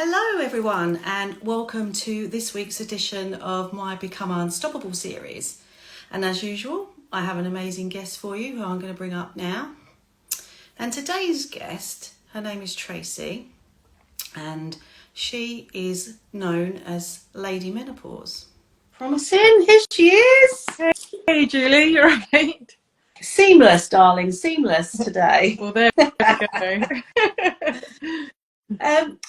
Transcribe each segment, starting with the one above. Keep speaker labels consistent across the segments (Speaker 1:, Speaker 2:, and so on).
Speaker 1: Hello everyone and welcome to this week's edition of my Become Unstoppable series. And as usual, I have an amazing guest for you who I'm going to bring up now. And today's guest, her name is Tracey, and she is known as Lady Menopause. Promising, here she is.
Speaker 2: Hey Julie, you're right.
Speaker 1: Seamless, darling, seamless today.
Speaker 2: Well, there we go.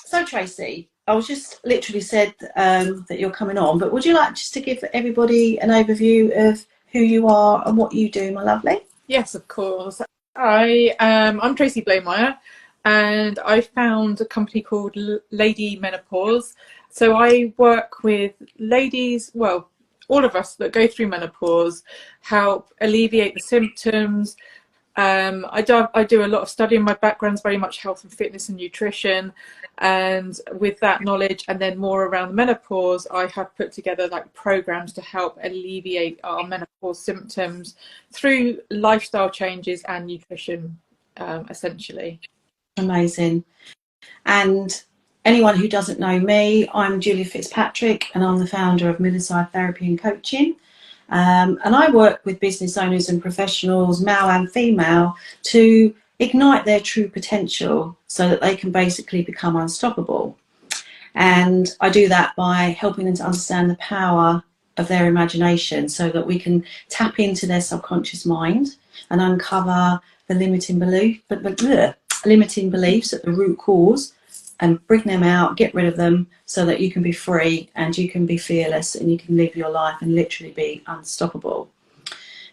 Speaker 1: So Tracey, I was just literally said that you're coming on, but would you like just to give everybody an overview of who you are and what you do, my lovely?
Speaker 2: Yes, of course. I'm Tracey Blamire, and I found a company called Lady Menopause. So I work with ladies, well, all of us that go through menopause, help alleviate the symptoms. I do a lot of studying. My background's very much health and fitness and nutrition, and with that knowledge and then more around menopause, I have put together like programs to help alleviate our menopause symptoms through lifestyle changes and nutrition, essentially.
Speaker 1: Amazing. And anyone who doesn't know me, I'm Julia Fitzpatrick and I'm the founder of Middleside Therapy and Coaching. And I work with business owners and professionals, male and female, to ignite their true potential so that they can basically become unstoppable. And I do that by helping them to understand the power of their imagination so that we can tap into their subconscious mind and uncover the limiting beliefs at the root cause and bring them out, get rid of them so that you can be free and you can be fearless and you can live your life and literally be unstoppable.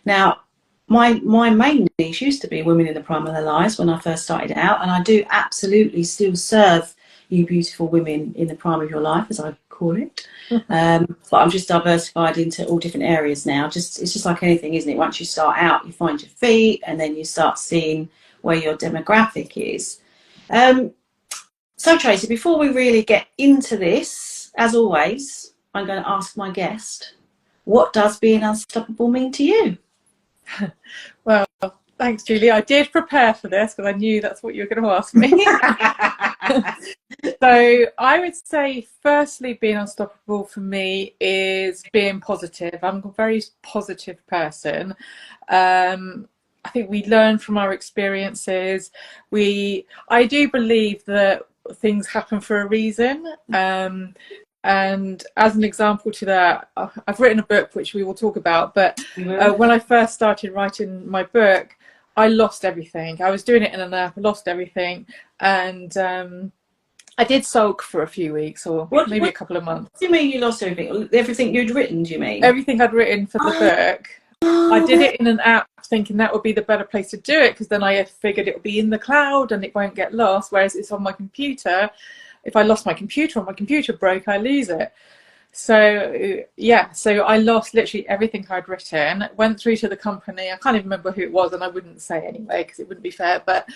Speaker 1: Now, my main niche used to be women in the prime of their lives when I first started out, and I do absolutely still serve you beautiful women in the prime of your life, as I call it. But I'm just diversified into all different areas now. It's just like anything, isn't it? Once you start out, you find your feet and then you start seeing where your demographic is. So Tracey, before we really get into this, as always, I'm going to ask my guest, what does being unstoppable mean to you?
Speaker 2: Well, thanks, Julie. I did prepare for this because I knew that's what you were going to ask me. So I would say, firstly, being unstoppable for me is being positive. I'm a very positive person. I think we learn from our experiences. I do believe that things happen for a reason. And as an example to that, I've written a book which we will talk about, but when I first started writing my book, I lost everything. I was doing it in an app, lost everything, and I did sulk for a few weeks or maybe a couple of months.
Speaker 1: What do you mean you lost everything? Everything you'd written, do you mean?
Speaker 2: Everything I'd written for the book. I did it in an app thinking that would be the better place to do it, because then I figured it would be in the cloud and it won't get lost, whereas it's on my computer. If I lost my computer or my computer broke, I lose it. So yeah, so I lost literally everything I'd written. Went through to the company. I can't even remember who it was, and I wouldn't say anyway because it wouldn't be fair, but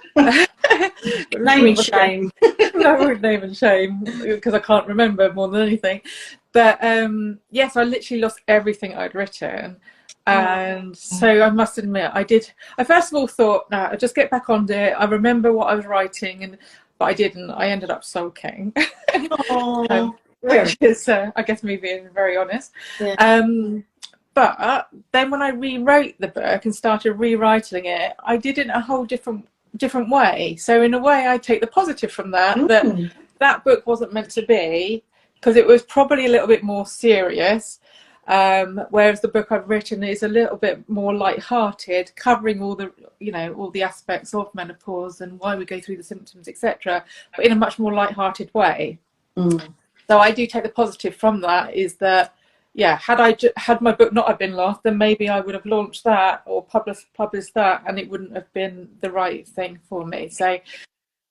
Speaker 1: name and shame.
Speaker 2: No, name and shame, because I can't remember more than anything. But yes, I literally lost everything I'd written. And so I must admit, I first of all thought, no, I'll just get back on it. I remember what I was writing, but I didn't. I ended up sulking. Which is, I guess, me being very honest. Yeah. But then when I rewrote the book and started rewriting it, I did it in a whole different way. So in a way, I take the positive from that, that book wasn't meant to be, because it was probably a little bit more serious. Whereas the book I've written is a little bit more light-hearted, covering all the aspects of menopause and why we go through the symptoms, etc., but in a much more light-hearted way. So I do take the positive from that, is that, yeah, had my book not have been lost, then maybe I would have launched that or published that, and it wouldn't have been the right thing for me. So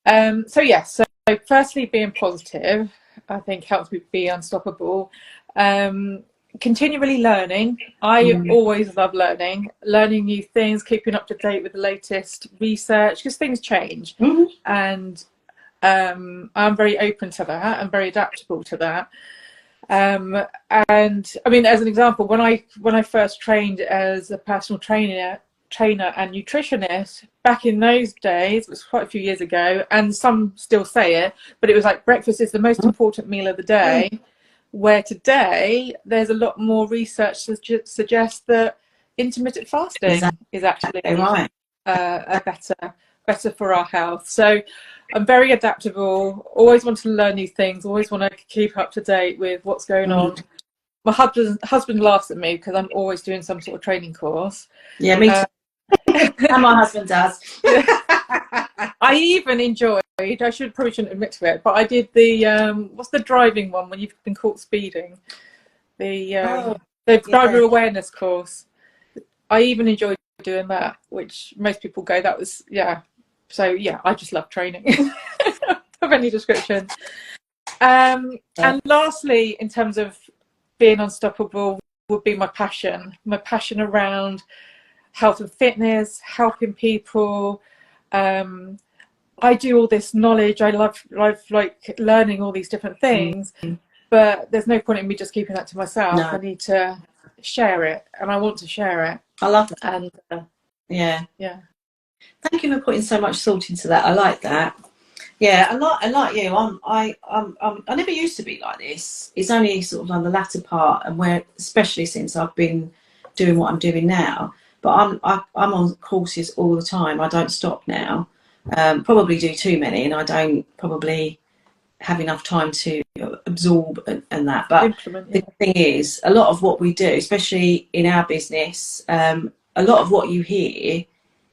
Speaker 2: so firstly, being positive, I think, helps me be unstoppable. Continually learning. I always love learning new things, keeping up to date with the latest research, because things change. And I'm very open to that and very adaptable to that. And I mean, as an example, when I first trained as a personal trainer trainer and nutritionist, back in those days, it was quite a few years ago, and some still say it, but it was like breakfast is the most important meal of the day, where today there's a lot more research that suggests that intermittent fasting is actually
Speaker 1: right.
Speaker 2: a better for our health. So I'm very adaptable, always want to learn new things, always want to keep up to date with what's going on. My husband laughs at me because I'm always doing some sort of training course.
Speaker 1: Yeah, me too. And my husband does.
Speaker 2: I even enjoyed, I probably shouldn't admit to it, but I did the what's the driving one when you've been caught speeding? The driver awareness course. I even enjoyed doing that, which most people go, that was, so yeah, I just love training of any description. And lastly, in terms of being unstoppable, would be my passion around health and fitness, helping people. I do all this knowledge, I love like learning all these different things, but there's no point in me just keeping that to myself. I need to share it, and I want to share it.
Speaker 1: I love that.
Speaker 2: And
Speaker 1: yeah, thank you for putting so much thought into that. I like that. Yeah, I like you. I never used to be like this. It's only sort of on the latter part, and where, especially since I've been doing what I'm doing now. But I'm on courses all the time. I don't stop now. Probably do too many, and I don't probably have enough time to absorb and that. But the thing is, a lot of what we do, especially in our business, a lot of what you hear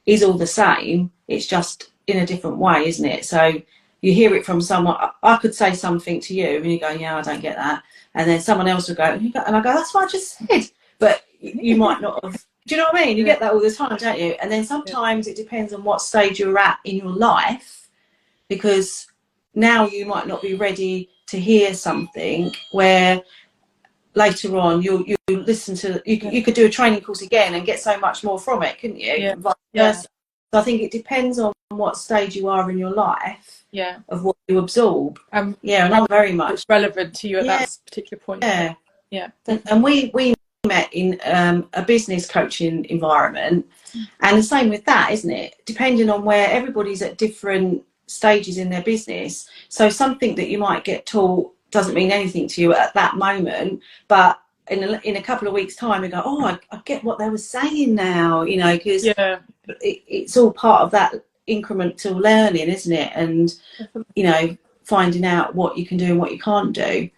Speaker 1: is all the same. It's just in a different way, isn't it? So you hear it from someone. I could say something to you, and you go, "Yeah, I don't get that," and then someone else will go, and I go, "That's what I just said," but you might not have. Do you know what I mean? You get that all the time, don't you? And then sometimes it depends on what stage you're at in your life, because now you might not be ready to hear something where later on you listen to, you could do a training course again and get so much more from it, couldn't you? So I think it depends on what stage you are in your life, of what you absorb. And I'm very much
Speaker 2: relevant to you at that particular point.
Speaker 1: And we met in a business coaching environment, and the same with that, isn't it? Depending on where everybody's at different stages in their business, so something that you might get taught doesn't mean anything to you at that moment, but in a couple of weeks' time, you go, "Oh, I get what they were saying now," you know, because it's all part of that incremental learning, isn't it? And you know, finding out what you can do and what you can't do.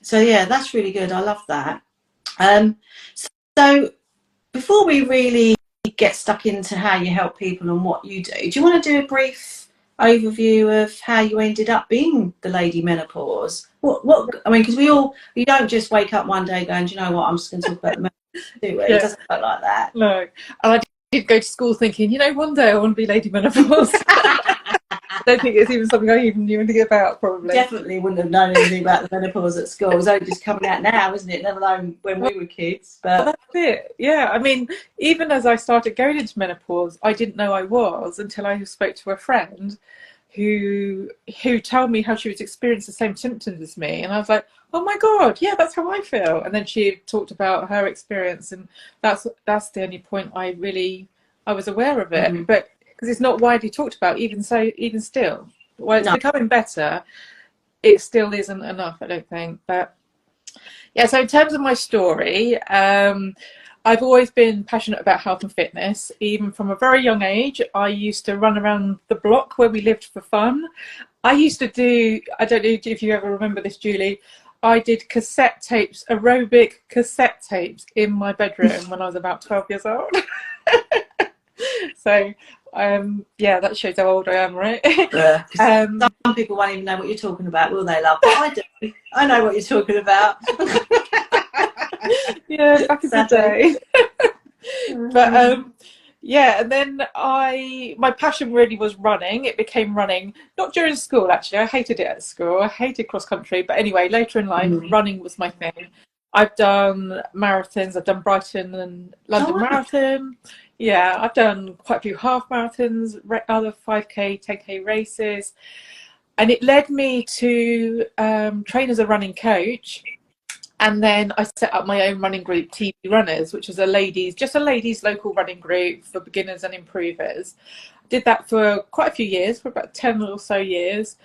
Speaker 1: So yeah, that's really good. I love that. So before we really get stuck into how you help people and what you do you want to do a brief overview of how you ended up being the Lady Menopause? What I mean, because you don't just wake up one day going, "Do you know what, I'm just going to talk about the menopause," do we? It doesn't work like that.
Speaker 2: No. And I did go to school thinking, you know, one day I want to be Lady Menopause. I don't think it's even something I even knew anything about, probably.
Speaker 1: Definitely wouldn't have known anything about the menopause at school. It's only just coming out now, isn't it? Never alone when we were kids. But
Speaker 2: that's it. Yeah, I mean, even as I started going into menopause, I didn't know I was until I spoke to a friend who told me how she was experiencing the same symptoms as me, and I was like, "Oh my god, yeah, that's how I feel." And then she talked about her experience, and that's the only point I was aware of it. But because it's not widely talked about, even still, while it's becoming better, it still isn't enough, I don't think. But yeah, so in terms of my story, I've always been passionate about health and fitness. Even from a very young age, I used to run around the block where we lived for fun. I used to do, I don't know if you ever remember this, Julie, I did cassette tapes, aerobic cassette tapes in my bedroom when I was about 12 years old. So that shows how old I am, right?
Speaker 1: Some people won't even know what you're talking about, will they, love? But I do. I know what you're talking about.
Speaker 2: Yeah, back in the day. But and then my passion really was running. It became running, not during school actually. I hated it at school. I hated cross country. But anyway, later in life, running was my thing. I've done marathons. I've done Brighton and London Marathon. Yeah, I've done quite a few half marathons, other 5K, 10K races. And it led me to train as a running coach. And then I set up my own running group, TV Runners, which was just a ladies local running group for beginners and improvers. Did that for quite a few years, for about 10 or so years.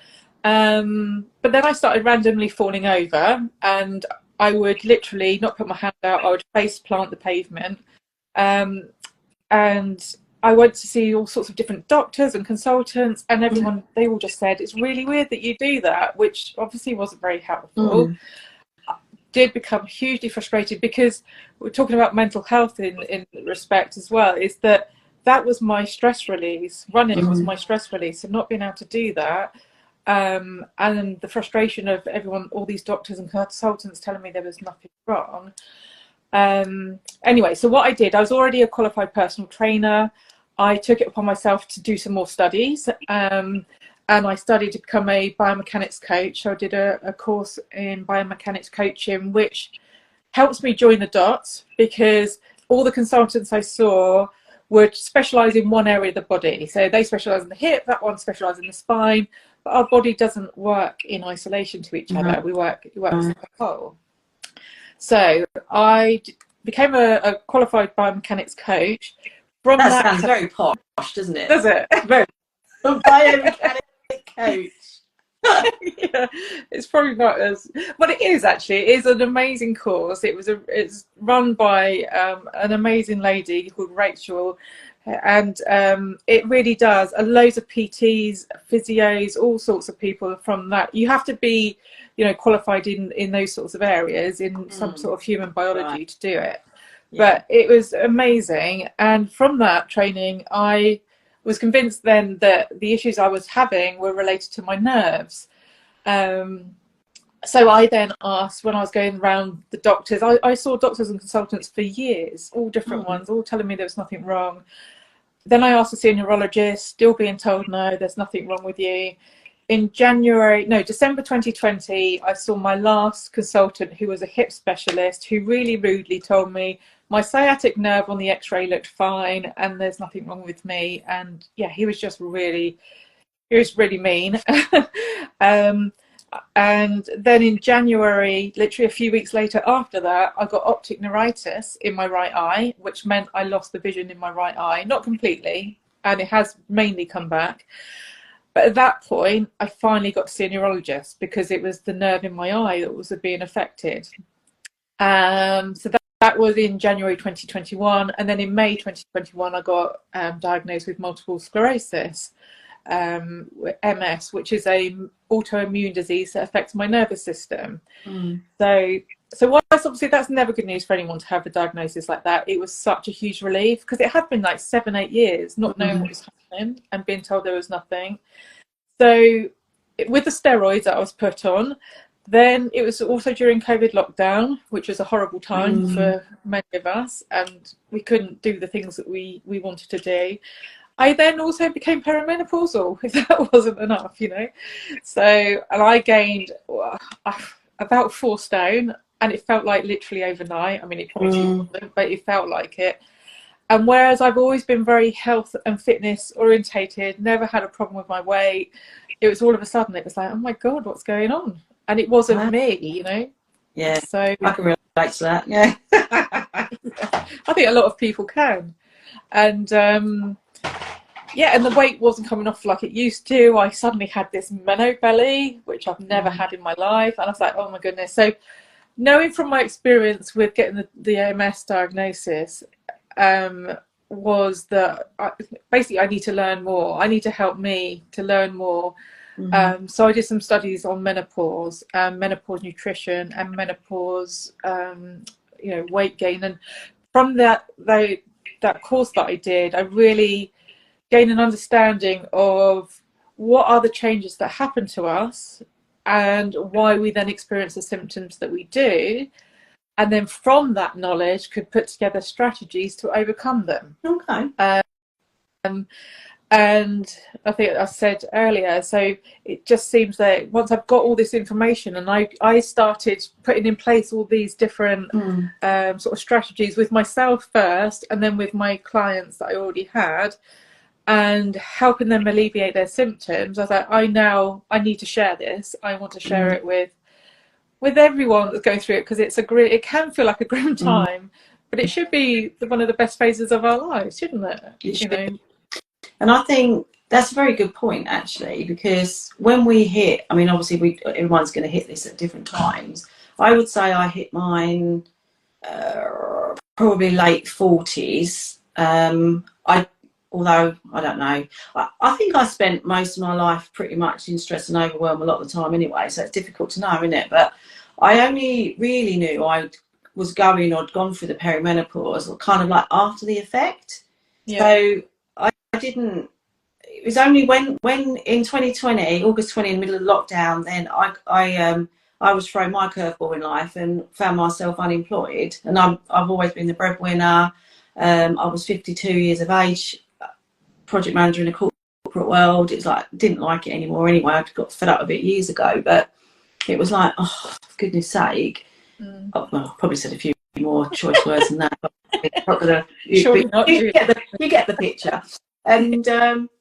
Speaker 2: But then I started randomly falling over, and I would literally not put my hand out. I would face plant the pavement. And I went to see all sorts of different doctors and consultants, and everyone, they all just said, it's really weird that you do that, which obviously wasn't very helpful. Did become hugely frustrated, because we're talking about mental health in respect as well, is that was my stress release. Running was my stress release, and not being able to do that, and the frustration of everyone, all these doctors and consultants telling me there was nothing wrong. Anyway, so what I did, I was already a qualified personal trainer. I took it upon myself to do some more studies, and I studied to become a biomechanics coach. So I did a course in biomechanics coaching, which helps me join the dots, because all the consultants I saw would specialise in one area of the body. So they specialise in the hip, that one specialises in the spine, but our body doesn't work in isolation to each other. We work as a whole. So I became a qualified biomechanics coach.
Speaker 1: From that sounds very posh, doesn't it?
Speaker 2: Does it?
Speaker 1: Very biomechanics coach.
Speaker 2: Yeah, it's probably not as, but it is actually. It is an amazing course. It's run by an amazing lady called Rachel, and it really does. Loads of PTs, physios, all sorts of people from that. You have to be, qualified in those sorts of areas, in some sort of human biology to do it. Yeah. But it was amazing, and from that training, I was convinced then that the issues I was having were related to my nerves. So I then asked, when I was going around the doctors, I saw doctors and consultants for years, all different ones, all telling me there was nothing wrong. Then I asked to see a neurologist, still being told, no, there's nothing wrong with you. In December 2020, I saw my last consultant, who was a hip specialist, who really rudely told me my sciatic nerve on the x-ray looked fine and there's nothing wrong with me. And yeah, he was really mean. And then in January, literally a few weeks later after that, I got optic neuritis in my right eye, which meant I lost the vision in my right eye, not completely, and it has mainly come back. But at that point, I finally got to see a neurologist, because it was the nerve in my eye that was being affected. So that was in January 2021. And then in May 2021, I got diagnosed with multiple sclerosis, MS, which is a autoimmune disease that affects my nervous system. So whilst obviously that's never good news for anyone to have a diagnosis like that, it was such a huge relief, because it had been like 7-8 years not knowing what was happening and being told there was nothing. So with the steroids that I was put on, then it was also during COVID lockdown, which was a horrible time for many of us, and we couldn't do the things that we wanted to do. I then also became perimenopausal, if that wasn't enough, So, and I gained about 4 stone, and it felt like literally overnight. I mean, it probably wasn't, but it felt like it. And whereas I've always been very health and fitness orientated, never had a problem with my weight, it was all of a sudden, it was like, oh my God, what's going on? And it wasn't me,
Speaker 1: Yeah,
Speaker 2: so
Speaker 1: I can relate to that. Yeah.
Speaker 2: I think a lot of people can. And yeah, and the weight wasn't coming off like it used to. I suddenly had this meno belly, which I've never had in my life. And I was like, oh my goodness. So knowing from my experience with getting the MS diagnosis, was that basically I need to learn more. I need to help me to learn more. So I did some studies on menopause, menopause nutrition, and menopause, weight gain. And from that course that I did, I really gained an understanding of what are the changes that happen to us and why we then experience the symptoms that we do. And then from that knowledge could put together strategies to overcome them.
Speaker 1: Okay.
Speaker 2: And I think I said earlier, so it just seems that once I've got all this information, and I started putting in place all these different sort of strategies with myself first, and then with my clients that I already had, and helping them alleviate their symptoms. I was like, I need to share this. I want to share it with with everyone that's going through it, because it can feel like a grim time, but it should be one of the best phases of our lives, shouldn't it? You know.
Speaker 1: And I think that's a very good point, actually, because when we hit, I mean, obviously everyone's going to hit this at different times. I would say I hit mine probably late 40s. Although I don't know, I think I spent most of my life pretty much in stress and overwhelm a lot of the time anyway, so it's difficult to know, isn't it? But I only really knew I was going or had gone through the perimenopause kind of like after the effect.
Speaker 2: Yeah.
Speaker 1: So I didn't. It was only when in 2020, August 20, in the middle of lockdown, then I was thrown my curveball in life and found myself unemployed. And I've always been the breadwinner. I was 52 years of age, project manager in a corporate world. It's like, didn't like it anymore anyway. I got fed up with it years ago, but it was like, oh, for goodness sake. Oh, well, I probably said a few more choice words than that. But you get the picture. And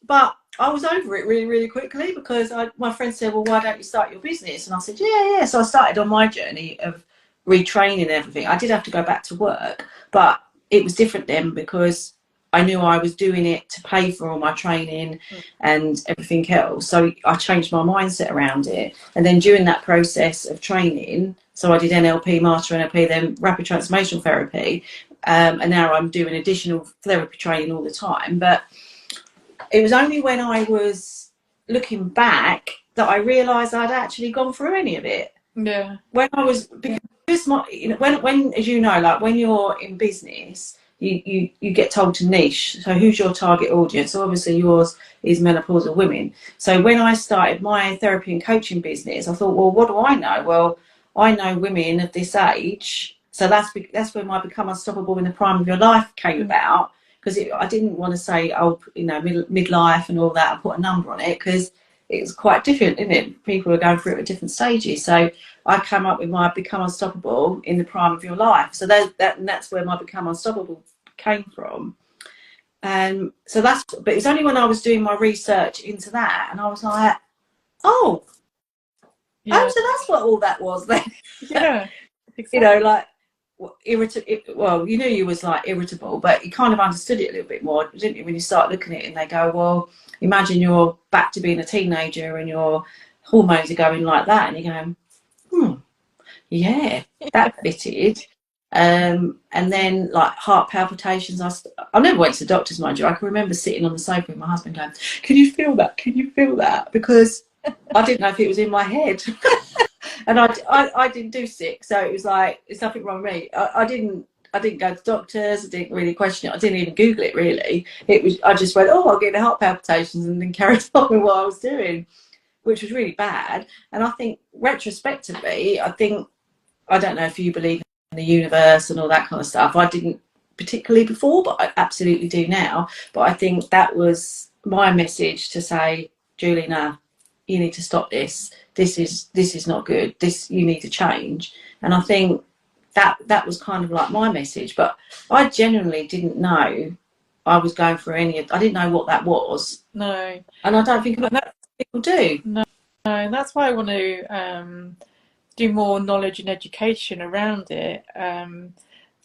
Speaker 1: but I was over it really, really quickly because my friend said, well, why don't you start your business? And I said, yeah. So I started on my journey of retraining and everything. I did have to go back to work, but it was different then because I knew I was doing it to pay for all my training and everything else. So I changed my mindset around it. And then during that process of training, so I did NLP, Master NLP, then Rapid Transformational Therapy. And now I'm doing additional therapy training all the time. But it was only when I was looking back that I realised I'd actually gone through any of it.
Speaker 2: Yeah.
Speaker 1: When I was, because when as you know, like when you're in business, you get told to niche. So who's your target audience? So obviously yours is menopausal women. So when I started my therapy and coaching business, I thought, well, what do I know? Well, I know women of this age. So that's when my Become Unstoppable in the Prime of Your Life came about. Because I didn't want to say, oh, midlife and all that, and put a number on it, because it's quite different, isn't it? People are going through it at different stages. So I came up with my Become Unstoppable in the Prime of Your Life. So that's where my Become Unstoppable came from. So but it's only when I was doing my research into that, and I was like, oh, so that's what all that was then.
Speaker 2: Yeah, exactly.
Speaker 1: Like, well, you knew you was like irritable, but you kind of understood it a little bit more, didn't you, when you start looking at it and they go, well, imagine you're back to being a teenager and your hormones are going like that, and you're going, yeah, that fitted. And then like heart palpitations, I never went to the doctors, mind you. I can remember sitting on the sofa with my husband going, can you feel that, because I didn't know if it was in my head. And I didn't do sick, so it was like, it's nothing wrong with me. I didn't go to doctors. I didn't really question it. I didn't even Google it really. I just went, oh, I'll get the heart palpitations, and then carried on with what I was doing, which was really bad. And I think retrospectively, I don't know if you believe in the universe and all that kind of stuff. I didn't particularly before, but I absolutely do now. But I think that was my message to say, Julie, no, you need to stop this. This is not good. You need to change. And I think that was kind of like my message. But I genuinely didn't know I was going through I didn't know what that was.
Speaker 2: No.
Speaker 1: And I don't think a lot of people do.
Speaker 2: No, and that's why I want to do more knowledge and education around it. And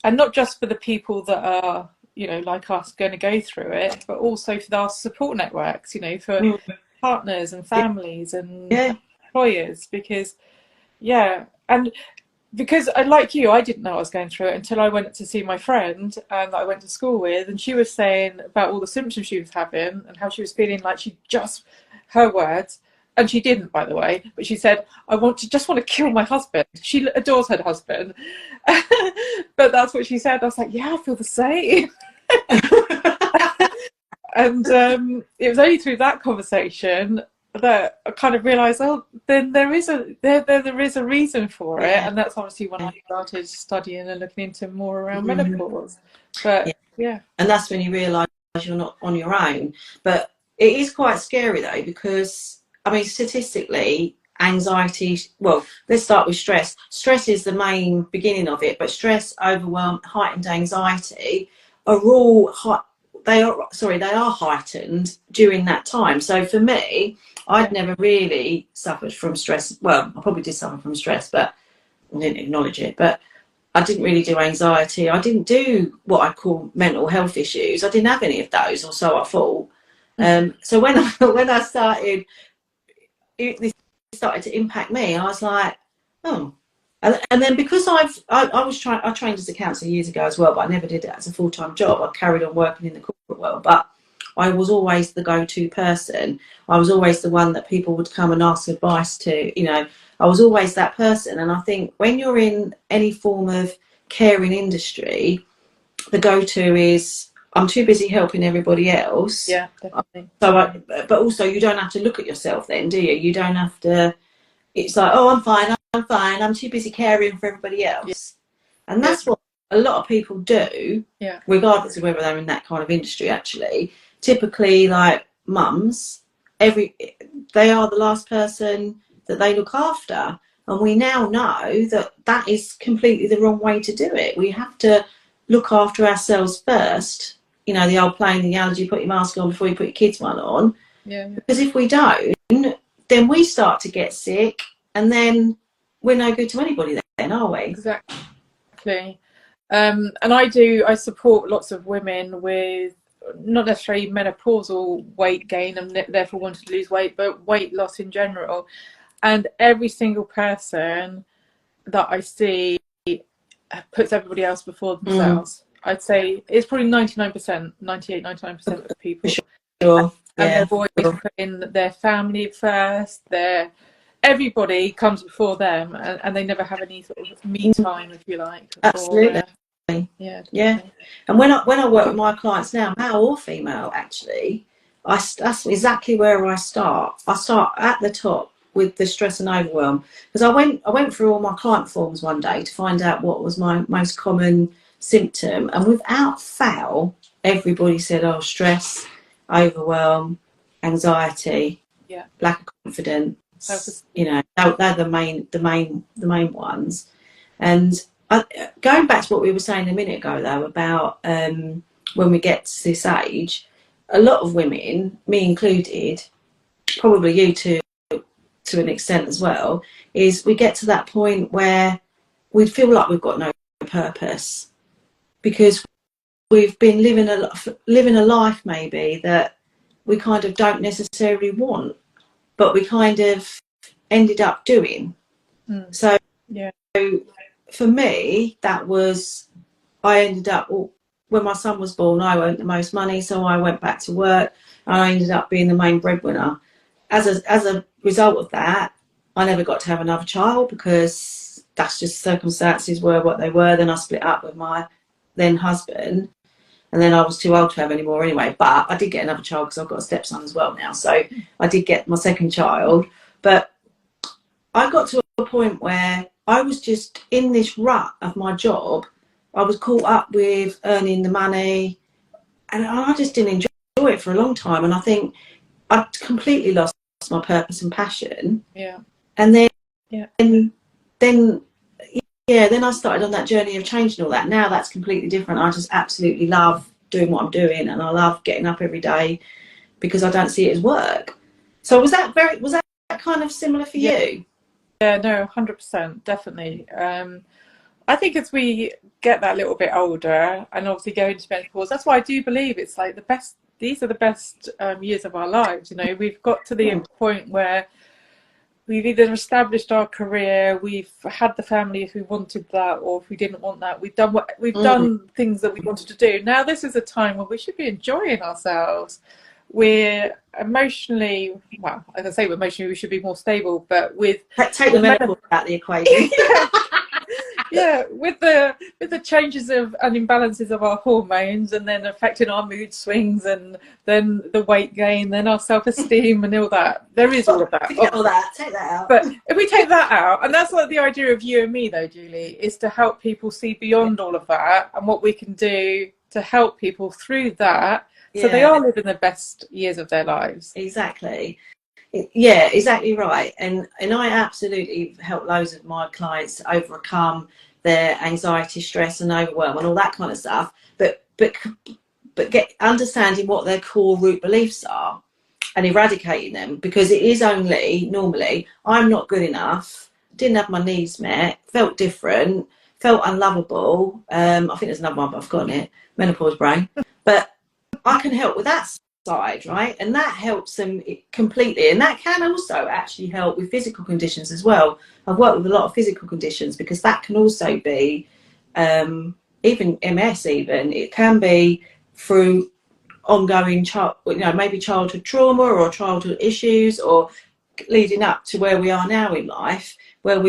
Speaker 2: not just for the people that are, like us, going to go through it, but also for our support networks, for partners and families and employers, because like you, I didn't know I was going through it until I went to see my friend that I went to school with, and she was saying about all the symptoms she was having and how she was feeling like her words, and she didn't, by the way, but she said, I just want to kill my husband. She adores her husband. But that's what she said. I was like, yeah, I feel the same. And it was only through that conversation that I kind of realised, oh, then there is a reason for it, and that's obviously when I started studying and looking into more around menopause. But and
Speaker 1: that's when you realise you're not on your own. But it is quite scary though, because I mean, statistically, anxiety. Well, let's start with stress. Stress is the main beginning of it, but stress, overwhelm, heightened anxiety are all they are heightened during that time. So for me, I'd never really suffered from stress. Well, I probably did suffer from stress, but I didn't acknowledge it, but I didn't really do anxiety. I didn't do what I call mental health issues. I didn't have any of those, or so I thought. So when I started, this started to impact me. I was like, oh. And then because I trained as a counsellor years ago as well, but I never did it as a full-time job. I carried on working in the corporate world, but I was always the go-to person. I was always the one that people would come and ask advice to. You know, I was always that person. And I think when you're in any form of caring industry, the go-to is I'm too busy helping everybody else.
Speaker 2: Yeah, definitely.
Speaker 1: So, but also you don't have to look at yourself then, do you? You don't have to. It's like, oh, I'm fine. I'm too busy caring for everybody else. Yeah. And that's what a lot of people do, regardless of whether they're in that kind of industry, actually. Typically, like mums, they are the last person that they look after. And we now know that that is completely the wrong way to do it. We have to look after ourselves first. You know, the old playing the analogy, put your mask on before you put your kids' one on.
Speaker 2: Yeah.
Speaker 1: Because if we don't, then we start to get sick, and then we're no good to anybody then, are we?
Speaker 2: Exactly. And I support lots of women with not necessarily menopausal weight gain and therefore wanting to lose weight, but weight loss in general. And every single person that I see puts everybody else before themselves. I'd say it's probably 99%, 98, 99% of people.
Speaker 1: Sure.
Speaker 2: And they're always putting their family first, everybody comes before them, and they never have any sort of me time, if you like.
Speaker 1: Absolutely.
Speaker 2: Yeah.
Speaker 1: And when I work with my clients now, male or female, actually, that's exactly where I start. I start at the top with the stress and overwhelm, because I went through all my client forms one day to find out what was my most common symptom, and without fail, everybody said, "Oh, stress, overwhelm, anxiety, lack of confidence." You know, they're the main ones. And going back to what we were saying a minute ago, though, about when we get to this age, a lot of women, me included, probably you to an extent as well, is we get to that point where we feel like we've got no purpose, because we've been living a life maybe that we kind of don't necessarily want, but we kind of ended up doing. So for me, that was, I ended up, when my son was born, I earned the most money, so I went back to work, and I ended up being the main breadwinner. As a result of that, I never got to have another child, because that's just circumstances were what they were. Then I split up with my then husband, and then I was too old to have any more anyway. But I did get another child because I've got a stepson as well now. So I did get my second child. But I got to a point where I was just in this rut of my job. I was caught up with earning the money, and I just didn't enjoy it for a long time. And I think I completely lost my purpose and passion.
Speaker 2: Yeah.
Speaker 1: And then I started on that journey of changing all that. Now that's completely different. I just absolutely love doing what I'm doing, and I love getting up every day because I don't see it as work. So was that kind of similar for you?
Speaker 2: Yeah, no, 100%, definitely. I think as we get that little bit older and obviously go into menopause, that's why I do believe it's like these are the best years of our lives. You know, we've got to the point where we've either established our career, we've had the family if we wanted that, or if we didn't want that, we've done things that we wanted to do. Now this is a time where we should be enjoying ourselves. We're emotionally, well, I can say emotionally we should be more stable, but with
Speaker 1: take the menopause out of the equation.
Speaker 2: with the changes of and imbalances of our hormones, and then affecting our mood swings, and then the weight gain, then our self-esteem and all that. There is all of that.
Speaker 1: Take that out.
Speaker 2: But if we take that out, and that's like the idea of you and me though, Julie, is to help people see beyond all of that and what we can do to help people through that, so they are living the best years of their lives.
Speaker 1: Exactly. Yeah, exactly right. And I absolutely help loads of my clients to overcome their anxiety, stress and overwhelm and all that kind of stuff. But get understanding what their core root beliefs are and eradicating them, because it is only normally I'm not good enough, didn't have my needs met, felt different, felt unlovable. I think there's another one, but I've forgotten it. Menopause brain. But I can help with that side, right? And that helps them completely. And that can also actually help with physical conditions as well. I've worked with a lot of physical conditions because that can also be, even MS, even it can be through ongoing maybe childhood trauma or childhood issues, or leading up to where we are now in life, where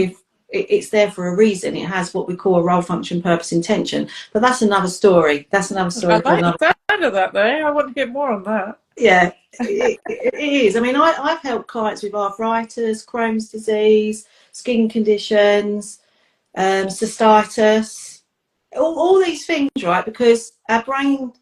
Speaker 1: it's there for a reason. It has what we call a role, function, purpose, intention. But that's another story. That's another story for another.
Speaker 2: I like the sound of that, though. I want to get more on that.
Speaker 1: Yeah, it is. I mean, I've helped clients with arthritis, Crohn's disease, skin conditions, cystitis, all these things, right? Because our brain's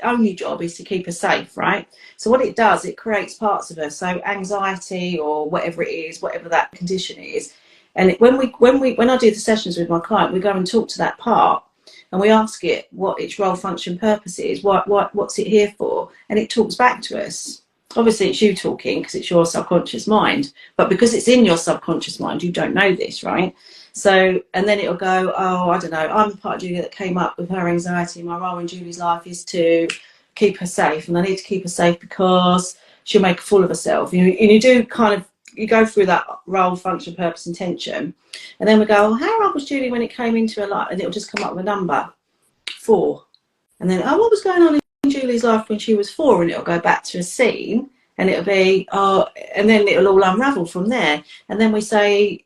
Speaker 1: only job is to keep us safe, right? So what it does, it creates parts of us. So anxiety or whatever it is, whatever that condition is, and when I do the sessions with my client, we go and talk to that part, and we ask it what its role, function, purpose is, what's it here for, and it talks back to us. Obviously, it's you talking because it's your subconscious mind, but because it's in your subconscious mind, you don't know this, right? So, and then it'll go, oh, I don't know, I'm the part of Julie that came up with her anxiety. My role in Julie's life is to keep her safe, and I need to keep her safe because she'll make a fool of herself. And you do kind of, you go through that role, function, purpose, intention, and then we go, oh, how old was Julie when it came into her life? And it'll just come up with a number, 4. And then, oh, what was going on in Julie's life when she was 4? And it'll go back to a scene, and it'll be, oh, and then it'll all unravel from there. And then we say,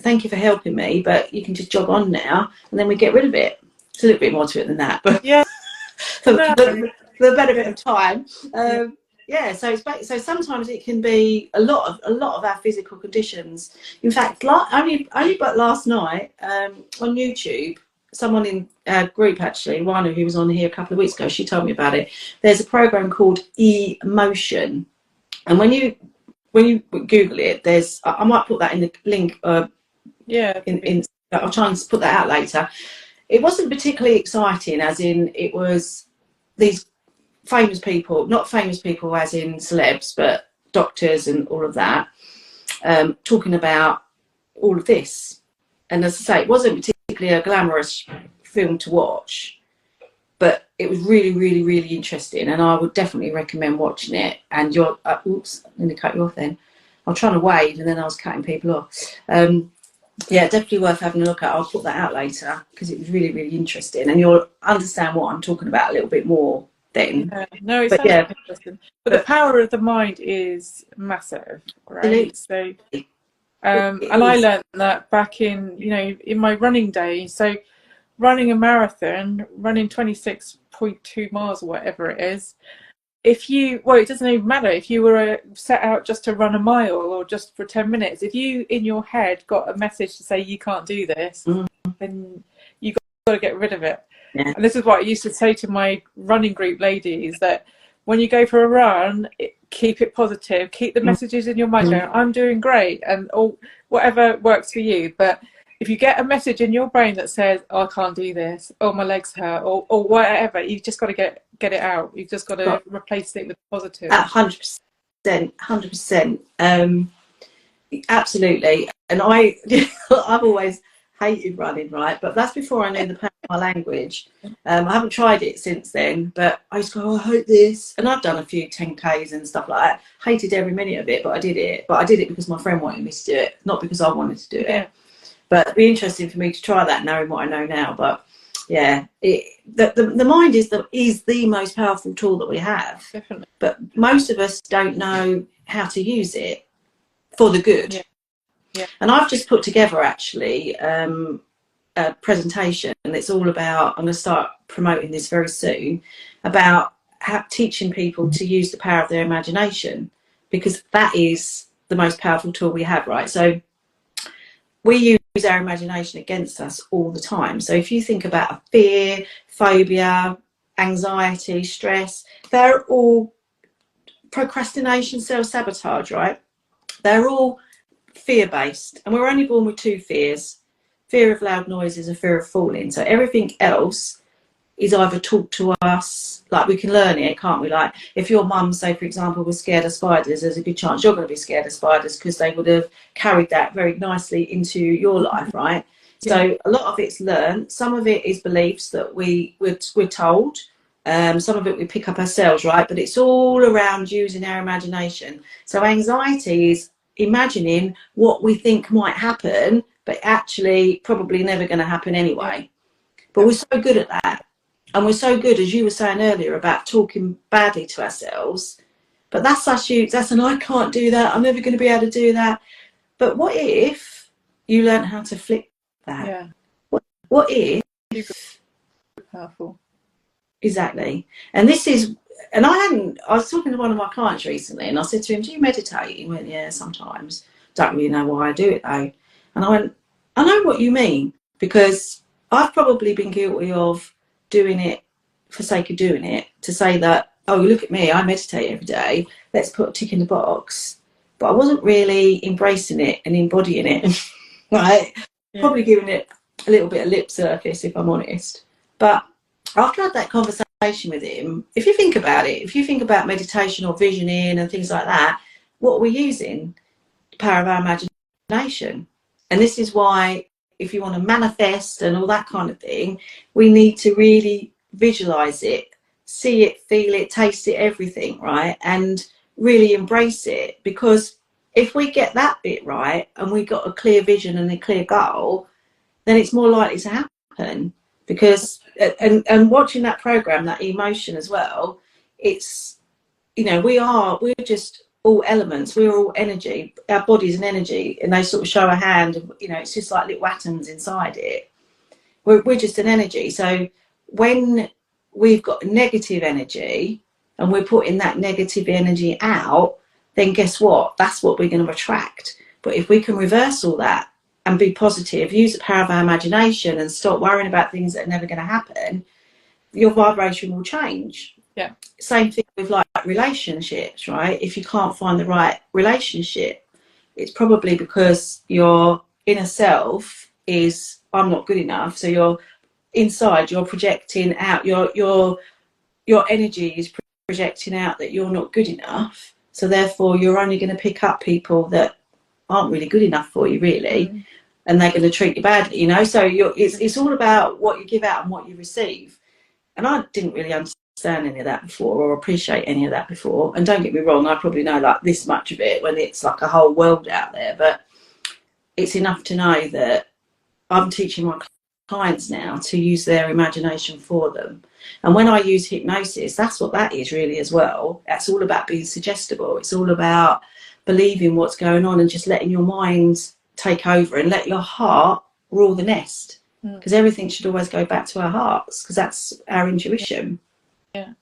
Speaker 1: thank you for helping me, but you can just jog on now, and then we get rid of it. There's a little bit more to it than that, but
Speaker 2: yeah,
Speaker 1: for the benefit of time. So sometimes it can be a lot of our physical conditions. In fact, only but last night on YouTube, someone in our group, actually, one who was on here a couple of weeks ago, she told me about it. There's a program called Emotion, and when you Google it, I might put that in the link. I'll try and put that out later. It wasn't particularly exciting, as in it was these famous people, not famous people as in celebs, but doctors and all of that, talking about all of this. And as I say, it wasn't particularly a glamorous film to watch, but it was really, really, really interesting, and I would definitely recommend watching it. And you're, oops, I'm going to cut you off then. I'm trying to wave, and then I was cutting people off. Yeah, definitely worth having a look at. I'll put that out later because it was really, really interesting, and you'll understand what I'm talking about a little bit more then.
Speaker 2: Yeah. No, it sounds interesting. But the power of the mind is massive, right? So, and I learned that back in my running days. So, running a marathon, running 26.2 miles or whatever it is. It doesn't even matter if you were set out just to run a mile or just for 10 minutes. If you, in your head, got a message to say you can't do this, then you got to get rid of it. Yeah. And this is what I used to say to my running group ladies, that when you go for a run, keep it positive, keep the messages in your mind going, I'm doing great, and whatever works for you. But if you get a message in your brain that says, oh, I can't do this, or my legs hurt, or whatever, you've just got to get it out. You've just got to replace it with positive.
Speaker 1: 100%. Absolutely. And I've always hated running, right? But that's before I knew the power of my language. I haven't tried it since then, but I used to go, oh, I hate this. And I've done a few 10Ks and stuff like that. Hated every minute of it, but I did it. But I did it because my friend wanted me to do it, not because I wanted to do it. But it'd be interesting for me to try that, knowing what I know now. But yeah, the mind is the most powerful tool that we have.
Speaker 2: Definitely.
Speaker 1: But most of us don't know how to use it for the good.
Speaker 2: Yeah. Yeah.
Speaker 1: And I've just put together actually a presentation, and it's all about, I'm going to start promoting this very soon, about teaching people to use the power of their imagination, because that is the most powerful tool we have, right? So we use our imagination against us all the time. So if you think about a fear, phobia, anxiety, stress, they're all procrastination, self-sabotage, right? They're all fear-based, and we're only born with 2 fears: fear of loud noises and fear of falling. So everything else is either taught to us, like we can learn it, can't we? Like if your mum, say for example, was scared of spiders, there's a good chance you're going to be scared of spiders because they would have carried that very nicely into your life, right? So a lot of it's learned. Some of it is beliefs that we're told. Some of it we pick up ourselves, right? But it's all around using our imagination. So anxiety is imagining what we think might happen, but actually probably never going to happen anyway. But we're so good at that. And we're so good, as you were saying earlier, about talking badly to ourselves. But that's an I can't do that. I'm never going to be able to do that. But what if you learn how to flip that?
Speaker 2: Yeah.
Speaker 1: What if?
Speaker 2: Super powerful.
Speaker 1: Exactly. And I was talking to one of my clients recently and I said to him, do you meditate? He went, yeah, sometimes. Don't really know why I do it though. And I went, I know what you mean, because I've probably been guilty of doing it for sake of doing it, to say that, oh, look at me, I meditate every day, let's put a tick in the box. But I wasn't really embracing it and embodying it, right? Yeah. Probably giving it a little bit of lip service, if I'm honest. But after I had that conversation with him, if you think about it, if you think about meditation or visioning and things like that, what are we using? The power of our imagination. And this is why, if you want to manifest and all that kind of thing, we need to really visualize it, see it, feel it, taste it, everything, right? And really embrace it. Because if we get that bit right and we got a clear vision and a clear goal, then it's more likely to happen. Because and watching that program, that emotion as well, it's, we're just all elements, we're all energy, our body's an energy, and they sort of show a hand, it's just like little atoms inside it. We're just an energy. So when we've got negative energy and we're putting that negative energy out, then guess what, that's what we're going to attract. But if we can reverse all that and be positive, use the power of our imagination and stop worrying about things that are never going to happen, your vibration will change.
Speaker 2: Yeah.
Speaker 1: Same thing with like relationships, right? If you can't find the right relationship, it's probably because your inner self is, I'm not good enough. So you're inside, you're projecting out, your energy is projecting out that you're not good enough. So therefore you're only going to pick up people that aren't really good enough for you, really. And they're going to treat you badly, so it's all about what you give out and what you receive. And I didn't really understand any of that before, or appreciate any of that before. And don't get me wrong, I probably know like this much of it when it's like a whole world out there, but it's enough to know that I'm teaching my clients now to use their imagination for them. And when I use hypnosis, that's what that is really as well. That's all about being suggestible. It's all about believing what's going on and just letting your mind take over and let your heart rule the nest. Because everything should always go back to our hearts, because that's our intuition.
Speaker 2: Yeah,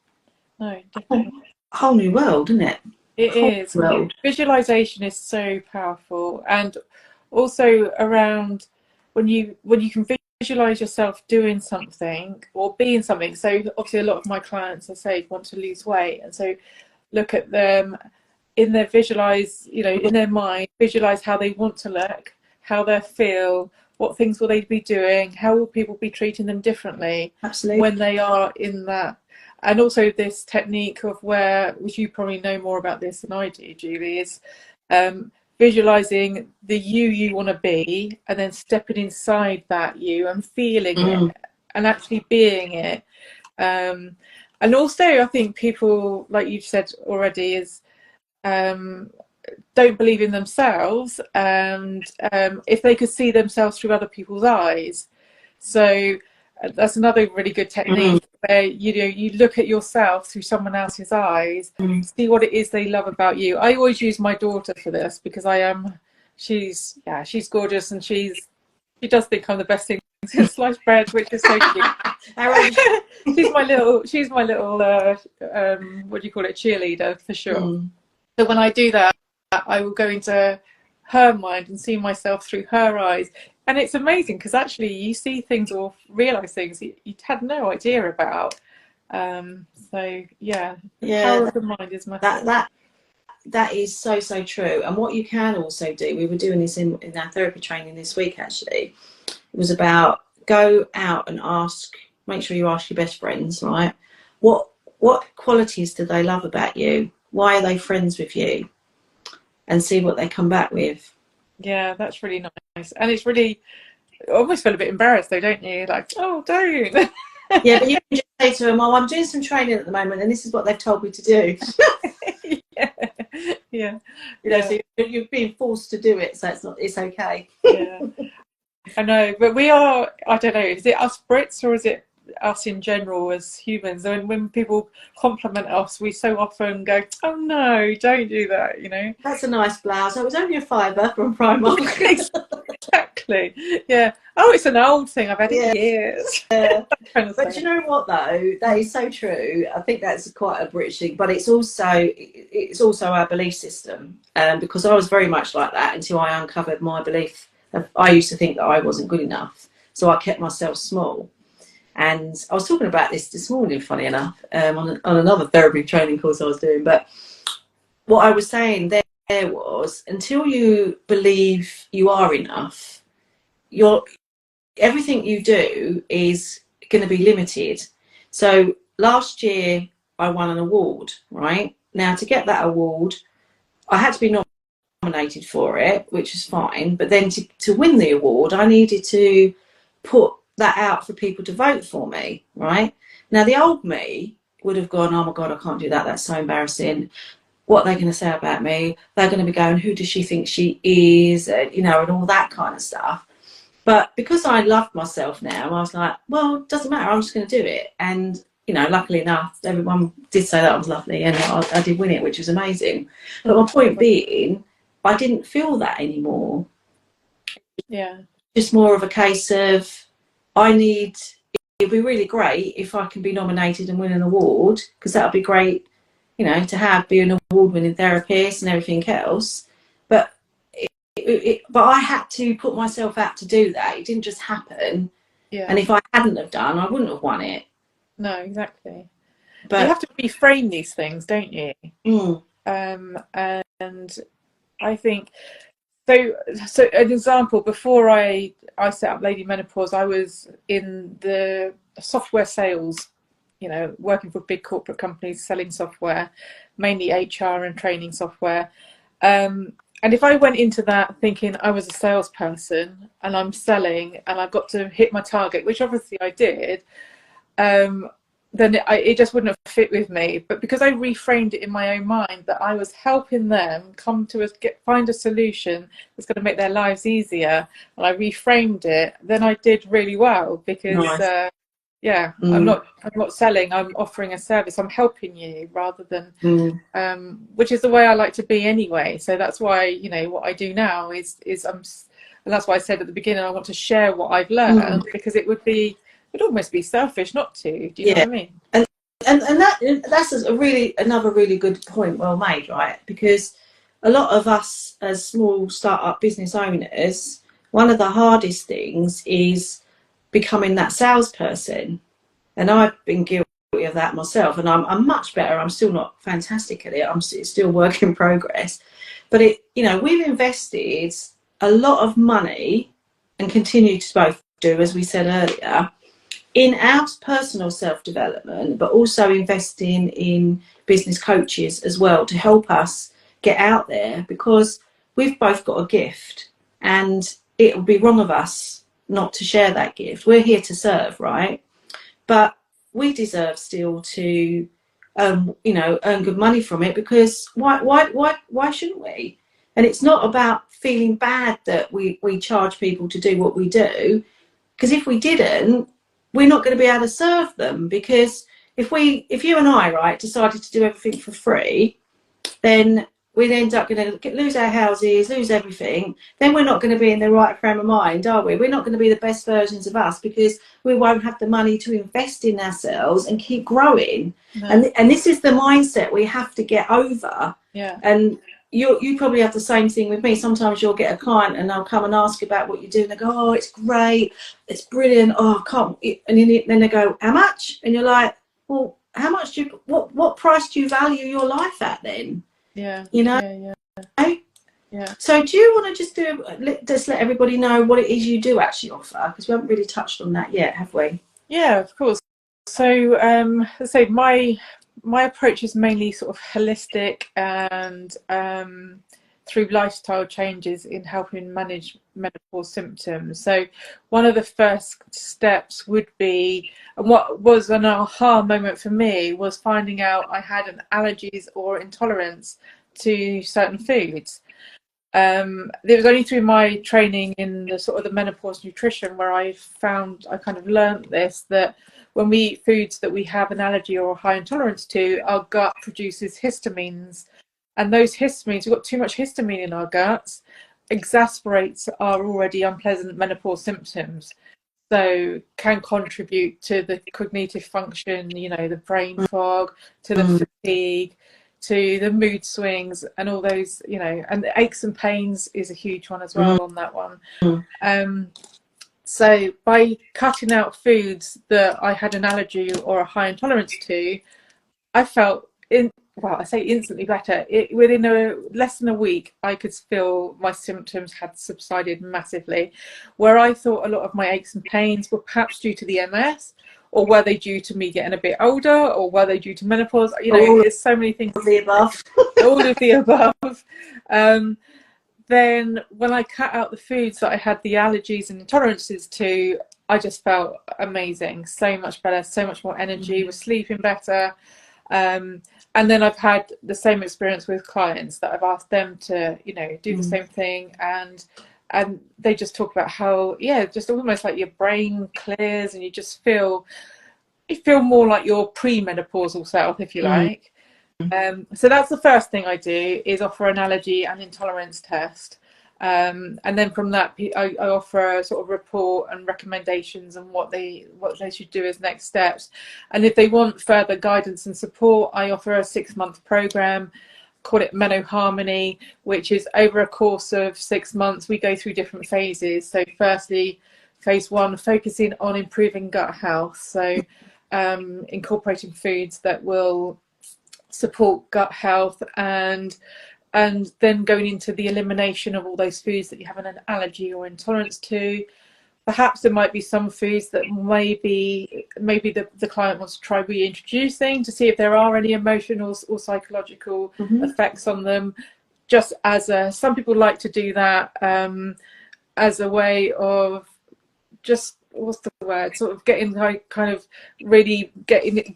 Speaker 2: no, definitely.
Speaker 1: A whole new world, isn't it?
Speaker 2: It is.
Speaker 1: World.
Speaker 2: Visualization is so powerful, and also around when you can visualize yourself doing something or being something. So obviously, a lot of my clients, I say, want to lose weight, and so look at them in their in their mind, visualize how they want to look, how they feel. What things will they be doing? How will people be treating them differently?
Speaker 1: Absolutely.
Speaker 2: When they are in that? And also this technique of which you probably know more about this than I do, Julie, is visualizing the you want to be, and then stepping inside that you and feeling it and actually being it. And also, I think people, like you've said already, is don't believe in themselves, and if they could see themselves through other people's eyes. So that's another really good technique where you look at yourself through someone else's eyes, see what it is they love about you. I always use my daughter for this because she's gorgeous, and she does think I'm the best thing since sliced bread, which is so cute. she's my little what do you call it, cheerleader for sure. So when I do that, I will go into her mind and see myself through her eyes. And it's amazing because actually you see things or realise things you had no idea about. So yeah, the power of the mind is massive.
Speaker 1: That is so true. And what you can also do, we were doing this in our therapy training this week actually, it was about go out and ask make sure you ask your best friends, right? What qualities do they love about you? Why are they friends with you? And see what they come back with.
Speaker 2: Yeah, that's really nice. And it's really, I almost feel a bit embarrassed though, don't you? Like, oh, don't.
Speaker 1: Yeah, but you can just say to them, oh, I'm doing some training at the moment and this is what they've told me to do.
Speaker 2: Yeah. Yeah.
Speaker 1: You know, so you're being forced to do it, so it's okay.
Speaker 2: Yeah. I know, but we are, I don't know, is it us Brits or is it us in general as humans? And when people compliment us, we so often go, oh no, don't do that, you know?
Speaker 1: That's a nice blouse. It was only a £5 from Primark.
Speaker 2: Exactly. Yeah. Oh, it's an old thing. I've had
Speaker 1: Yeah.
Speaker 2: it years.
Speaker 1: Yeah.
Speaker 2: Kind of
Speaker 1: But
Speaker 2: thing.
Speaker 1: you know what though? That is so true. I think that's quite a British thing, but it's also our belief system. Because I was very much like that until I uncovered my belief. I used to think that I wasn't good enough, so I kept myself small. And I was talking about this morning, funny enough, on another therapy training course I was doing. But what I was saying there was, until you believe you are enough, everything you do is going to be limited. So last year I won an award, right? Now to get that award, I had to be nominated for it, which is fine. But then to win the award, I needed to put that out for people to vote for me, right? Now the old me would have gone, oh my God, I can't do that. That's so embarrassing. What are they going to say about me? They're going to be going, who does she think she is? And all that kind of stuff. But because I loved myself now, I was like, well, it doesn't matter. I'm just going to do it. And, luckily enough, everyone did say that I was lovely and I did win it, which was amazing. But my point being, I didn't feel that anymore.
Speaker 2: Yeah.
Speaker 1: Just more of a case of it'd be really great if I can be nominated and win an award, because that would be great, to be an award-winning therapist and everything else. But but I had to put myself out to do that. It didn't just happen.
Speaker 2: Yeah.
Speaker 1: And if I hadn't have done, I wouldn't have won it.
Speaker 2: No, exactly.
Speaker 1: But
Speaker 2: you have to reframe these things, don't you?
Speaker 1: And
Speaker 2: I think so an example, before I set up Lady Menopause, I was in the software sales, working for big corporate companies selling software, mainly HR and training software. And if I went into that thinking I was a salesperson and I'm selling and I've got to hit my target, which obviously I did, then it just wouldn't have fit with me. But because I reframed it in my own mind that I was helping them come to find a solution that's going to make their lives easier, and I reframed it, then I did really well, because
Speaker 1: nice.
Speaker 2: I'm not selling, I'm offering a service, I'm helping you rather than which is the way I like to be anyway. So that's why what I do now is and that's why I said at the beginning I want to share what I've learned, because it would almost be selfish not to. Do you know what I mean?
Speaker 1: And that's another really good point, well made, right? Because a lot of us as small startup business owners, one of the hardest things is becoming that salesperson. And I've been guilty of that myself, and I'm much better. I'm still not fantastic at it. It's still work in progress. But we've invested a lot of money, and continue to both do, as we said earlier, in our personal self-development, but also investing in business coaches as well to help us get out there, because we've both got a gift and it would be wrong of us not to share that gift. We're here to serve, right? But we deserve still to earn good money from it, because why shouldn't we? And it's not about feeling bad that we charge people to do what we do, because if we didn't, we're not going to be able to serve them. Because if you and I, right, decided to do everything for free, then we'd end up going to lose our houses, lose everything. Then we're not going to be in the right frame of mind, are we? We're not going to be the best versions of us, because we won't have the money to invest in ourselves and keep growing. No. And this is the mindset we have to get over.
Speaker 2: Yeah.
Speaker 1: And you probably have the same thing with me. Sometimes you'll get a client and they'll come and ask about what you do, and they go, oh, it's great, it's brilliant, oh, I can't. And then they go, how much? And you're like, well, how much what price do you value your life at then?
Speaker 2: Yeah.
Speaker 1: Yeah. So do you want to just let everybody know what it is you do actually offer? Because we haven't really touched on that yet, have we?
Speaker 2: Yeah, of course. So, let's say my approach is mainly sort of holistic and through lifestyle changes in helping manage menopause symptoms. So, one of the first steps would be, and what was an aha moment for me was finding out I had an allergies or intolerance to certain foods. It was only through my training in the sort of the menopause nutrition where I found I kind of learned this, that when we eat foods that we have an allergy or a high intolerance to, our gut produces histamines, and those histamines, we've got too much histamine in our guts, exasperates our already unpleasant menopause symptoms, so can contribute to the cognitive function, you know, the brain fog, to the fatigue, to the mood swings, and all those, you know, and the aches and pains is a huge one as well on that one. So by cutting out foods that I had an allergy or a high intolerance to, I felt well, I say instantly better. Within less than a week, I could feel my symptoms had subsided massively. Where I thought a lot of my aches and pains were perhaps due to the MS, or were they due to me getting a bit older, or were they due to menopause? You know, there's so many things.
Speaker 1: All of the above.
Speaker 2: All of the above. Then when I cut out the foods that I had the allergies and intolerances to, I just felt amazing, so much better, so much more energy, was sleeping better. And then I've had the same experience with clients that I've asked them to, you know, do the same thing, and they just talk about how, yeah, just almost like your brain clears and you just feel more like your pre-menopausal self, if you like. So that's the first thing I do, is offer an allergy and intolerance test. And then from that, I offer a sort of report and recommendations on what they should do as next steps. And if they want further guidance and support, I offer a 6-month program, call it Meno Harmony, which is over a course of 6 months. We go through different phases. So firstly, phase 1, focusing on improving gut health. So incorporating foods that will support gut health, and then going into the elimination of all those foods that you have an allergy or intolerance to. Perhaps there might be some foods that maybe the client wants to try reintroducing to see if there are any emotional or psychological effects on them. Just as some people like to do that as a way of just, what's the word, sort of getting kind of really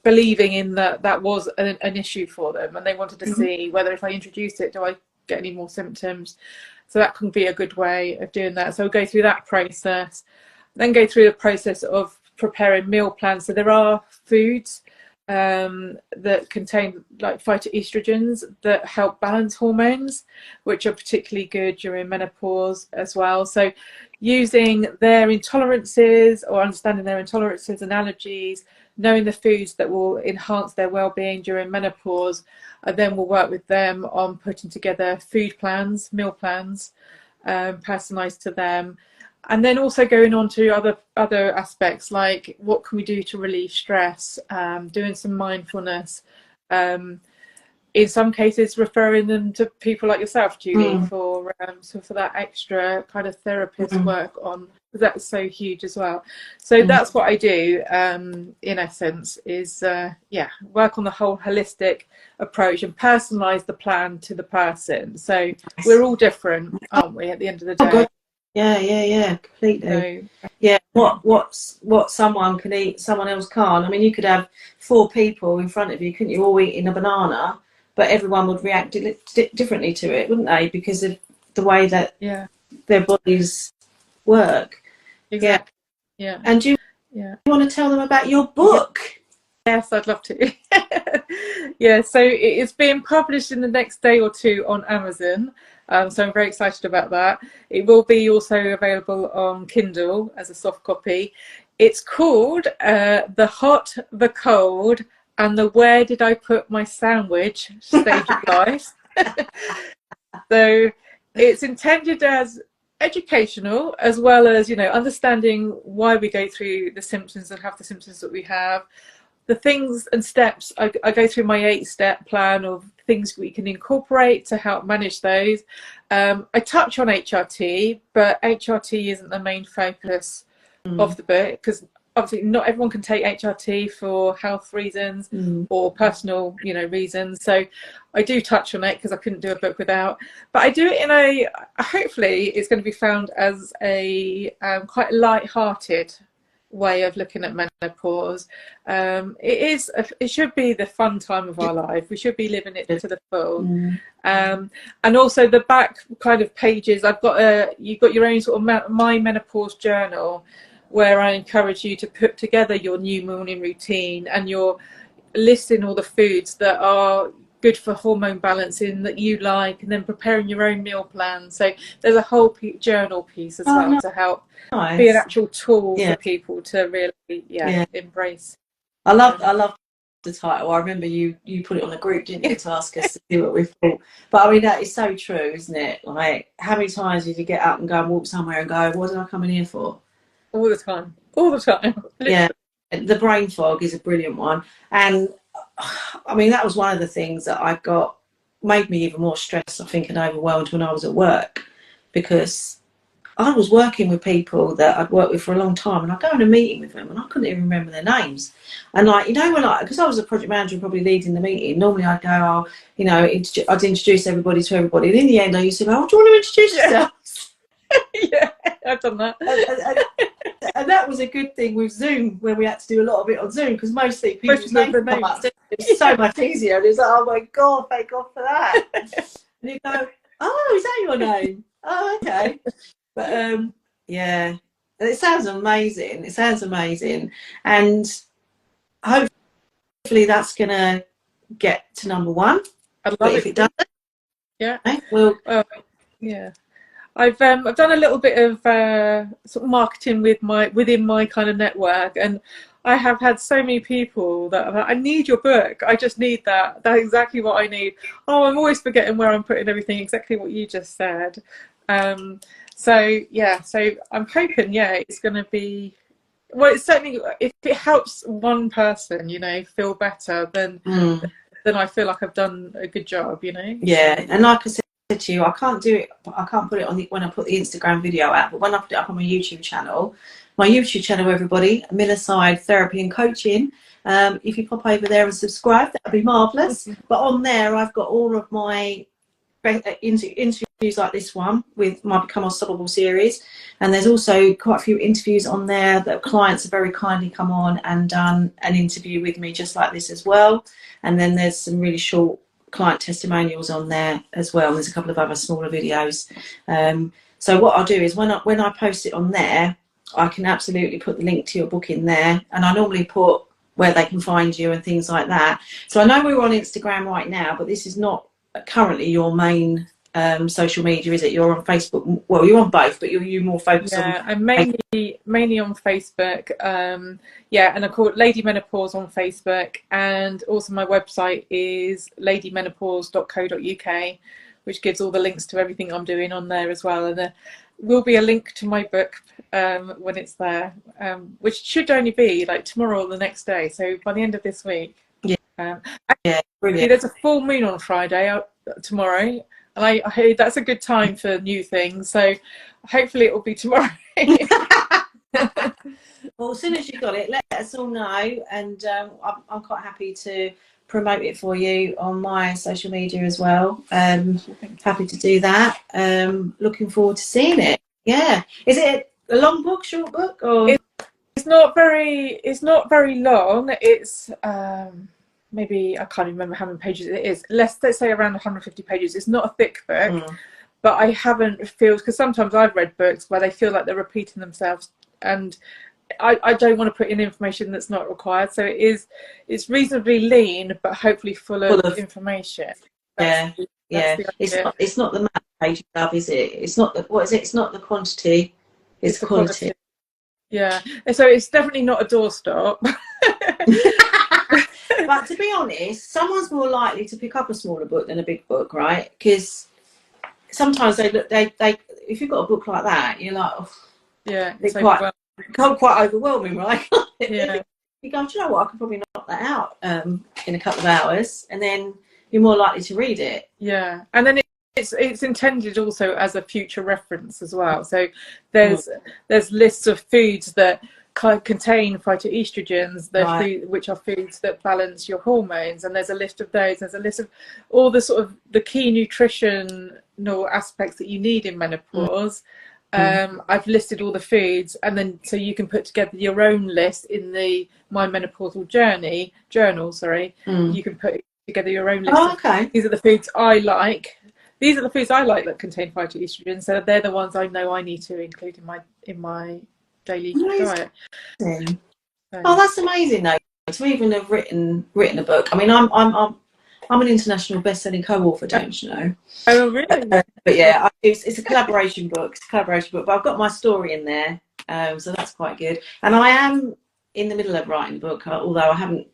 Speaker 2: believing in that was an issue for them, and they wanted to see whether if I introduce it, do I get any more symptoms. So that can be a good way of doing that. So we'll go through that process, then go through the process of preparing meal plans. So there are foods that contain like phytoestrogens that help balance hormones, which are particularly good during menopause as well. So using their intolerances, or understanding their intolerances and allergies, knowing the foods that will enhance their well-being during menopause, and then we'll work with them on putting together food plans, meal plans, personalized to them. And then also going on to other aspects, like what can we do to relieve stress, doing some mindfulness, in some cases referring them to people like yourself, Julie, for that extra kind of therapist work on, that's so huge as well. So that's what I do, in essence, is work on the whole holistic approach and personalize the plan to the person. So we're all different, aren't we, at the end of the day?
Speaker 1: Yeah, completely. Yeah, what someone can eat, someone else can't. I mean, you could have 4 people in front of you, couldn't you, all eating a banana, but everyone would react differently to it, wouldn't they? Because of the way that their bodies work.
Speaker 2: Exactly. Yeah.
Speaker 1: And do you want to tell them about your book?
Speaker 2: Yes, I'd love to. Yeah, so it's being published in the next day or two on Amazon. So I'm very excited about that. It will be also available on Kindle as a soft copy. It's called The Hot, the Cold, and the Where Did I Put My Sandwich Stage of Life. So it's intended as educational, as well as, you know, understanding why we go through the symptoms and have the symptoms that we have. The things and steps, I go through my 8-step plan of things we can incorporate to help manage those. I touch on HRT, but HRT isn't the main focus of the book, because obviously not everyone can take HRT for health reasons or personal, you know, reasons. So I do touch on it because I couldn't do a book without. But I do it in a, hopefully it's going to be found as a quite light-hearted way of looking at menopause. It should be the fun time of our life. We should be living it to the full. And also the back kind of pages, you've got your own sort of my menopause journal, where I encourage you to put together your new morning routine, and you're listing all the foods that are good for hormone balancing that you like, and then preparing your own meal plan. So there's a whole journal piece as well to help be an actual tool for people to really embrace.
Speaker 1: I love the title. I remember you put it on the group, didn't you, to ask us to see what we thought. But I mean, that is so true, isn't it? Like, how many times did you get up and go and walk somewhere and go, what did I come in here for?
Speaker 2: All the time. Literally.
Speaker 1: Yeah, the brain fog is a brilliant one. And I mean, that was one of the things that made me even more stressed, I think, and overwhelmed when I was at work, because I was working with people that I'd worked with for a long time, and I'd go in a meeting with them and I couldn't even remember their names. And like, you know, because I was a project manager and probably leading the meeting, normally I'd go, oh, you know, I'd introduce everybody to everybody. And in the end, I used to go, oh, do you want to introduce yourself?
Speaker 2: Yeah, I've done that.
Speaker 1: And that was a good thing with Zoom, when we had to do a lot of it on Zoom, because mostly people's names come up. It's so much easier. And it's like, oh my God, thank God for that. And you go, oh, is that your name? Oh, okay. But yeah, it sounds amazing. It sounds amazing. And hopefully that's going to get to #1.
Speaker 2: I'd love it
Speaker 1: if it doesn't.
Speaker 2: Yeah.
Speaker 1: Well,
Speaker 2: yeah. I've done a little bit of sort of marketing within my kind of network, and I have had so many people that I need your book. I just need that. That's exactly what I need. Oh, I'm always forgetting where I'm putting everything. Exactly what you just said. So yeah. So I'm hoping, it's going to be. Well, it's certainly, if it helps one person, you know, feel better, then I feel like I've done a good job, you know.
Speaker 1: Yeah, and like I said to you, I can't put it on when I put the Instagram video out, but when I put it up on my YouTube channel, everybody, Millicide Therapy and Coaching, if you pop over there and subscribe, that would be marvellous. But on there, I've got all of my interviews like this one with my Become Unstoppable series, and there's also quite a few interviews on there that clients have very kindly come on and done an interview with me just like this as well. And then there's some really short client testimonials on there as well. There's a couple of other smaller videos. So what I'll do is when I post it on there, I can absolutely put the link to your book in there, and I normally put where they can find you and things like that. So I know we're on Instagram right now, but this is not currently your main social media, is it? You're on Facebook. Well, you're on both, but you're more focused on.
Speaker 2: Yeah, I'm mainly on Facebook. And I call it Lady Menopause on Facebook, and also my website is ladymenopause.co.uk, which gives all the links to everything I'm doing on there as well. And there will be a link to my book when it's there, which should only be like tomorrow or the next day. So by the end of this week.
Speaker 1: Yeah, brilliant.
Speaker 2: There's a full moon on Friday tomorrow, and I heard that's a good time for new things. So hopefully it will be tomorrow.
Speaker 1: Well, as soon as you got it, let us all know, and I'm quite happy to promote it for you on my social media as well. Happy to do that. Looking forward to seeing it. Yeah, is it a long book, short book, or?
Speaker 2: It's not very long. It's maybe, I can't remember how many pages it is. Let's say around 150 pages. It's not a thick book, but I haven't felt, because sometimes I've read books where they feel like they're repeating themselves, and I don't want to put in information that's not required. So it's reasonably lean, but hopefully full of information.
Speaker 1: It's not the amount of pages, love, is it? It's not the, what is it? It's not the quantity. It's the quality.
Speaker 2: Yeah. So it's definitely not a doorstop.
Speaker 1: But to be honest, someone's more likely to pick up a smaller book than a big book, right? Because sometimes they if you've got a book like that, you're like, oh, it's quite overwhelming, right?
Speaker 2: Yeah.
Speaker 1: You go, do you know what? I could probably knock that out in a couple of hours, and then you're more likely to read it.
Speaker 2: Yeah, and then it's intended also as a future reference as well. So there's lists of foods that contain phytoestrogens,
Speaker 1: Right.
Speaker 2: which are foods that balance your hormones, and there's a list of those. There's a list of all the sort of the key nutritional aspects that you need in menopause. I've listed all the foods, and then so you can put together your own list in the My Menopausal Journal. You can put together your own list.
Speaker 1: Oh, okay.
Speaker 2: These are the foods I like. These are the foods I like that contain phytoestrogens. So they're the ones I know I need to include in my daily diet.
Speaker 1: Oh, that's amazing though, to even have written a book. I mean, I'm an international best-selling co-author, don't you know?
Speaker 2: Oh, really?
Speaker 1: But yeah, it's a collaboration book. It's a collaboration book, but I've got my story in there, so that's quite good. And I am in the middle of writing a book, although I haven't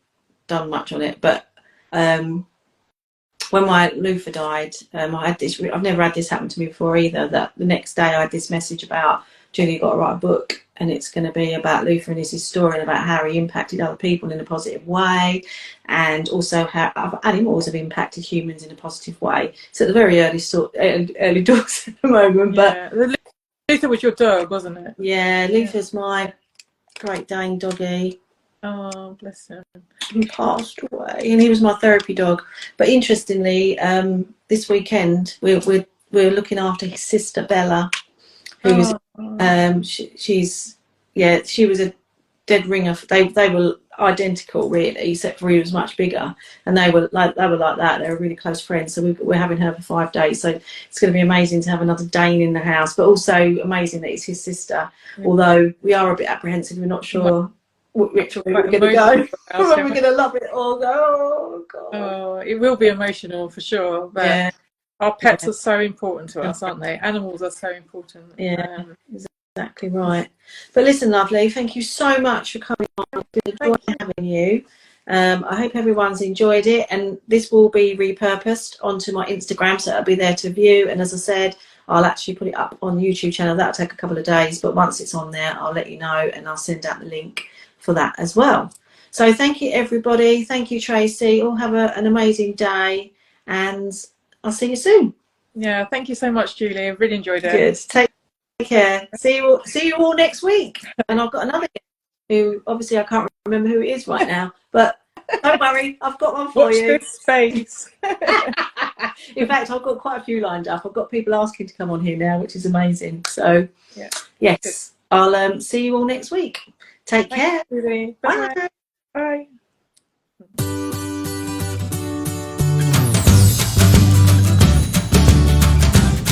Speaker 1: done much on it. But when my loofah died, I had this. I've never had this happen to me before either. That the next day I had this message about, Julie, you've got to write a book, and it's going to be about Luther and his story, and about how he impacted other people in a positive way, and also how other animals have impacted humans in a positive way. So at the very early doors at the moment.
Speaker 2: Yeah. But Luther was your dog, wasn't it?
Speaker 1: Yeah, Luther's my Great Dane doggy.
Speaker 2: Oh, bless him.
Speaker 1: He passed away, and he was my therapy dog. But interestingly, this weekend we're looking after his sister Bella, who was she was a dead ringer. They were identical really, except for he was much bigger, and they were like that. They were really close friends. So we're having her for 5 days. So it's going to be amazing to have another Dane in the house, but also amazing that it's his sister. Although we are a bit apprehensive, we're not sure which way we're going to go. When we're going to love it all. Oh God.
Speaker 2: Oh, it will be emotional for sure. But yeah. Our pets are so important to us, aren't they? Animals are so important.
Speaker 1: Yeah, exactly right. But listen, lovely, thank you so much for coming on. It's been a joy having you. I hope everyone's enjoyed it, and this will be repurposed onto my Instagram, so it'll be there to view. And as I said, I'll actually put it up on the YouTube channel. That'll take a couple of days, but once it's on there, I'll let you know, and I'll send out the link for that as well. So thank you, everybody. Thank you, Tracey. All have an amazing day, and I'll see you soon.
Speaker 2: Yeah, thank you so much, Julie. I've really enjoyed it.
Speaker 1: Good. Take care. See you all next week. And I've got another guest who obviously I can't remember who it is right now, but don't worry, I've got one for you.
Speaker 2: Watch this space.
Speaker 1: In fact, I've got quite a few lined up. I've got people asking to come on here now, which is amazing. So yes, I'll see you all next week. Take care.
Speaker 2: Bye. Bye.